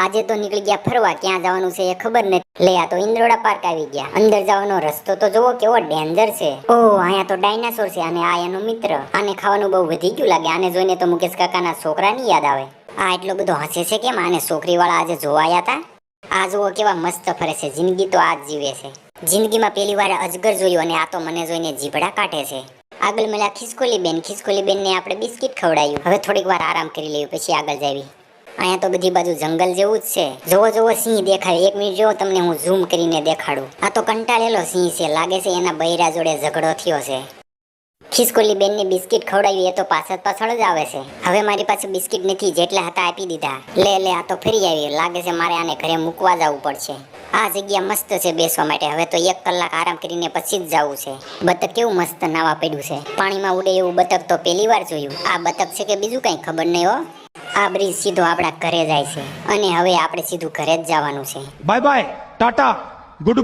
આજે તો નીકળી ગયા ફરવા, ક્યાં જવાનું છે એ ખબર નથી. લે આ તો ઇન્દ્રોડા પાર્ક આવી ગયા. અંદર જવાનો રસ્તો તો જોવો કેવો ડેન્જર છે. ઓહ અહીંયા તો ડાયનાસોર છે અને આ એનો મિત્ર. આને ખાવાનું બહુ વધી ગયું લાગે. આને જોઈને તો મુકેશ કાકાના છોકરાની યાદ આવે. આ એટલો બધો હસે છે કેમ? આને છોકરીવાળા આજે જોવાયા હતા. આ જુઓ કેવા મસ્ત ફરે છે. જિંદગી તો આ જ જીવે છે. જિંદગીમાં પહેલી વાર અજગર જોયું અને આ તો મને જોઈને જીભડા કાઢે છે. આગળ મળ્યા ખિસકોલી બેન ને આપણે બિસ્કિટ ખવડાયું. હવે થોડીક વાર આરામ કરી લેવું પછી આગળ જાવી. અહીંયા તો બધી બાજુ જંગલ જેવું જ છે. જોવો જોવો સિંહ દેખાય. એક મિનિટ જોવો, તમને હું ઝૂમ કરીને દેખાડું. આ તો કંટાળેલો સિંહ છે. લાગે છે એના બૈરા જોડે ઝઘડો થયો છે. ખિસકોલી બેનને બિસ્કિટ ખવડાવી એ તો પાછળ જ આવે છે. હવે મારી પાસે બિસ્કિટ નથી, જેટલા હતા આપી દીધા. લે આ તો ફરી આવી. લાગે છે મારે આને ઘરે મૂકવા જવું પડશે. આ જગ્યા મસ્ત છે બેસવા માટે. હવે તો 1 કલાક આરામ કરીને પછી જ જવું છે. બતક કેવું મસ્ત નાવા પડ્યું છે. પાણીમાં ઉડે એવું બતક તો પહેલી વાર જોયું. આ બતક છે કે બીજું કંઈ ખબર નહીં હો. આ બ્રિજ સીધો આપણા ઘરે જાય છે અને હવે આપણે સીધું ઘરે જ જવાનું છે. Bye bye, Tata, good bye.